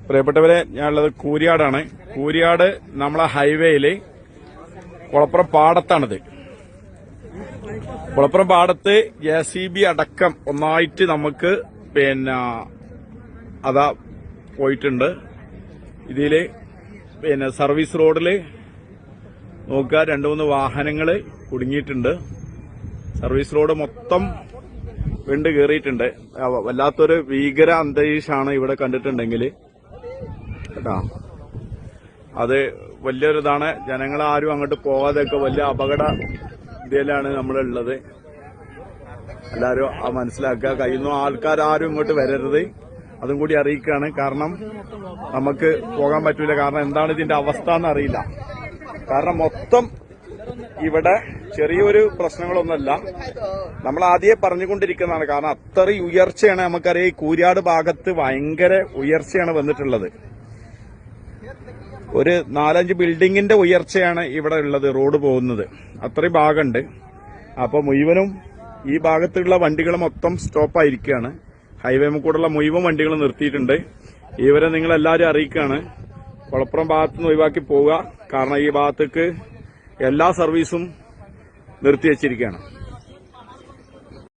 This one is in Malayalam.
പ്രിയപ്പെട്ടവരെ, ഞാനുള്ളത് കൂരിയാടാണ്. കൂരിയാട് നമ്മളെ ഹൈവേയില് കുളപ്പുറം പാടത്താണിത്. കുളപ്പുറം പാടത്ത് JCB അടക്കം ഒന്നായിട്ട് നമുക്ക് അതാ പോയിട്ടുണ്ട്. ഇതില് സർവീസ് റോഡില് നോക്കുക, 2-3 വാഹനങ്ങള് കുടുങ്ങിയിട്ടുണ്ട്. സർവീസ് റോഡ് മൊത്തം വിണ്ട് കയറിയിട്ടുണ്ട്. വല്ലാത്തൊരു ഭീകര അന്തരീക്ഷമാണ് ഇവിടെ കണ്ടിട്ടുണ്ടെങ്കിൽ കേട്ടോ. അത് വലിയൊരിതാണ്. ജനങ്ങളാരും അങ്ങോട്ട് പോകാതെയൊക്കെ വലിയ അപകട ഇതിലാണ് നമ്മളുള്ളത്. എല്ലാവരും മനസ്സിലാക്കുക. കഴിയുന്ന ആൾക്കാരും ഇങ്ങോട്ട് വരരുത്, അതും കൂടി അറിയിക്കുകയാണ്. കാരണം നമുക്ക് പോകാൻ പറ്റൂല. കാരണം എന്താണ് ഇതിന്റെ അവസ്ഥ എന്നറിയില്ല. കാരണം മൊത്തം ഇവിടെ ചെറിയൊരു പ്രശ്നങ്ങളൊന്നുമല്ല, നമ്മൾ ആദ്യമേ പറഞ്ഞുകൊണ്ടിരിക്കുന്നതാണ്. കാരണം അത്രയും ഉയർച്ചയാണ്. നമുക്കറിയാം, ഈ കൂരിയാട് ഭാഗത്ത് ഭയങ്കര ഉയർച്ചയാണ് വന്നിട്ടുള്ളത്. ഒരു 4-5 ബിൽഡിങ്ങിന്റെ ഉയർച്ചയാണ് ഇവിടെ ഉള്ളത്. റോഡ് പോകുന്നത് അത്രയും ഭാഗമുണ്ട്. അപ്പൊ മുഴുവനും ഈ ഭാഗത്തുള്ള വണ്ടികൾ മൊത്തം സ്റ്റോപ്പായിരിക്കുകയാണ്. ഹൈവേ കൂടെയുള്ള മുഴുവൻ വണ്ടികൾ നിർത്തിയിട്ടുണ്ട്. ഇവരെ നിങ്ങൾ എല്ലാവരും അറിയിക്കുകയാണ്, കുളപ്പുറം ഭാഗത്തുനിന്ന് ഒഴിവാക്കി പോവുക. കാരണം ഈ ഭാഗത്തേക്ക് എല്ലാ സർവീസും നിർത്തിവച്ചിരിക്കുകയാണ്.